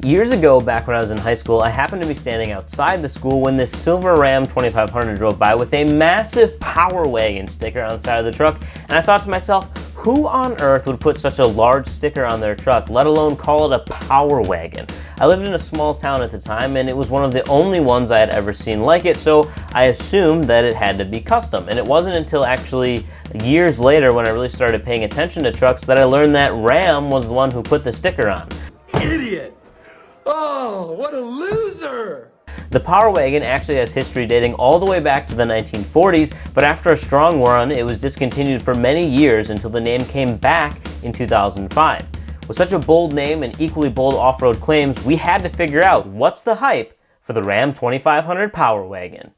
Years ago, back when I was in high school, I happened to be standing outside the school when this silver Ram 2500 drove by with a massive Power Wagon sticker on the side of the truck, and I thought to myself, who on earth would put such a large sticker on their truck, let alone call it a Power Wagon? I lived in a small town at the time, and it was one of the only ones I had ever seen like it, so I assumed that it had to be custom. And it wasn't until actually years later when I really started paying attention to trucks that I learned that Ram was the one who put the sticker on. Idiot! Oh, what a loser! The Power Wagon actually has history dating all the way back to the 1940s, but after a strong run, it was discontinued for many years until the name came back in 2005. With such a bold name and equally bold off-road claims, we had to figure out what's the hype for the Ram 2500 Power Wagon.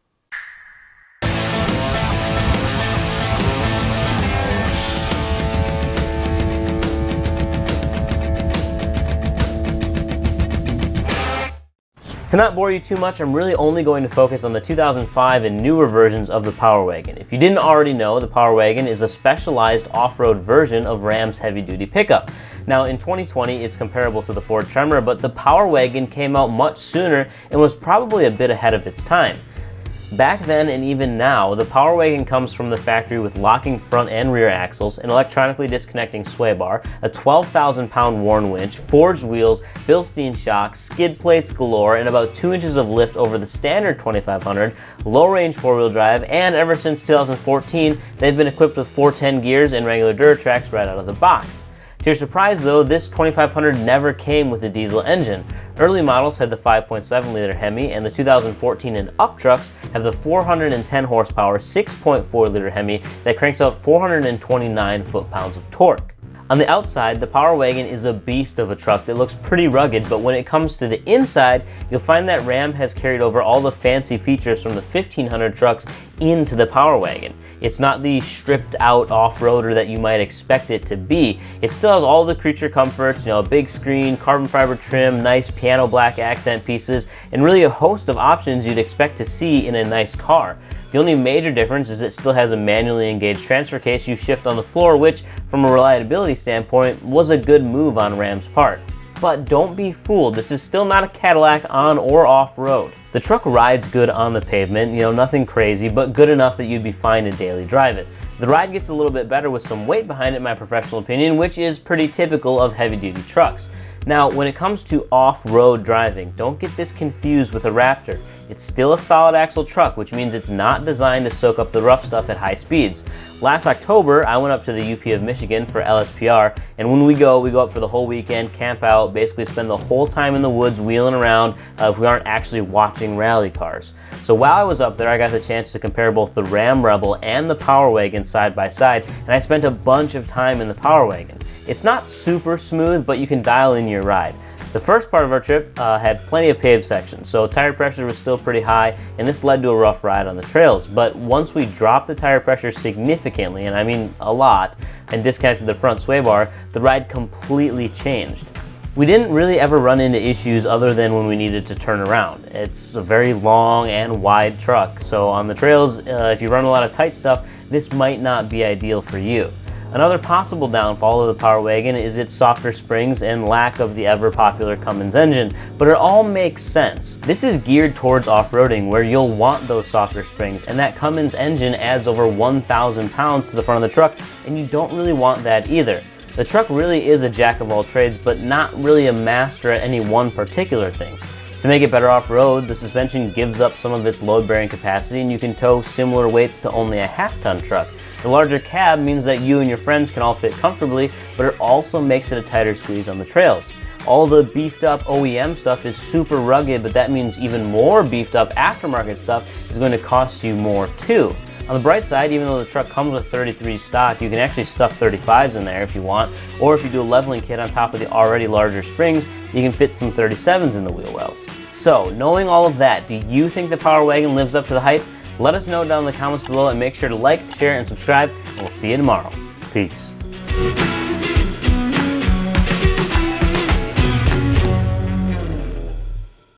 To not bore you too much, I'm really only going to focus on the 2005 and newer versions of the Power Wagon. If you didn't already know, the Power Wagon is a specialized off-road version of Ram's heavy-duty pickup. Now in 2020, it's comparable to the Ford Tremor, but the Power Wagon came out much sooner and was probably a bit ahead of its time. Back then and even now, the Power Wagon comes from the factory with locking front and rear axles, an electronically disconnecting sway bar, a 12,000-pound Warn winch, forged wheels, Bilstein shocks, skid plates galore, and about 2 inches of lift over the standard 2500, low-range four-wheel drive, and ever since 2014, they've been equipped with 410 gears and regular Duratrax right out of the box. To your surprise though, this 2500 never came with a diesel engine. Early models had the 5.7-liter Hemi, and the 2014 and up trucks have the 410 horsepower 6.4-liter Hemi that cranks out 429 foot-pounds of torque. On the outside, the Power Wagon is a beast of a truck that looks pretty rugged, but when it comes to the inside, you'll find that Ram has carried over all the fancy features from the 1500 trucks into the Power Wagon. It's not the stripped out off-roader that you might expect it to be. It still has all the creature comforts, a big screen, carbon fiber trim, nice piano black accent pieces, and really a host of options you'd expect to see in a nice car. The only major difference is it still has a manually engaged transfer case you shift on the floor, which, from a reliability standpoint, was a good move on Ram's part. But don't be fooled, this is still not a Cadillac on or off-road. The truck rides good on the pavement, nothing crazy, but good enough that you'd be fine to daily drive it. The ride gets a little bit better with some weight behind it, in my professional opinion, which is pretty typical of heavy-duty trucks. Now, when it comes to off-road driving, don't get this confused with a Raptor. It's still a solid axle truck, which means it's not designed to soak up the rough stuff at high speeds. Last October, I went up to the UP of Michigan for LSPR, and when we go up for the whole weekend, camp out, basically spend the whole time in the woods wheeling around if we aren't actually watching rally cars. So while I was up there, I got the chance to compare both the Ram Rebel and the Power Wagon side by side, and I spent a bunch of time in the Power Wagon. It's not super smooth, but you can dial in your ride. The first part of our trip had plenty of paved sections, so tire pressure was still pretty high, and this led to a rough ride on the trails. But once we dropped the tire pressure significantly, and I mean a lot, and disconnected the front sway bar, the ride completely changed. We didn't really ever run into issues other than when we needed to turn around. It's a very long and wide truck, so on the trails, if you run a lot of tight stuff, this might not be ideal for you. Another possible downfall of the Power Wagon is its softer springs and lack of the ever-popular Cummins engine, but it all makes sense. This is geared towards off-roading where you'll want those softer springs, and that Cummins engine adds over 1,000 pounds to the front of the truck, and you don't really want that either. The truck really is a jack of all trades, but not really a master at any one particular thing. To make it better off-road, the suspension gives up some of its load-bearing capacity, and you can tow similar weights to only a half-ton truck. The larger cab means that you and your friends can all fit comfortably, but it also makes it a tighter squeeze on the trails. All the beefed-up OEM stuff is super rugged, but that means even more beefed-up aftermarket stuff is going to cost you more too. On the bright side, even though the truck comes with 33 stock, you can actually stuff 35s in there if you want, or if you do a leveling kit on top of the already larger springs, you can fit some 37s in the wheel wells. So, knowing all of that, do you think the Power Wagon lives up to the hype? Let us know down in the comments below, and make sure to like, share, and subscribe, and we'll see you tomorrow. Peace.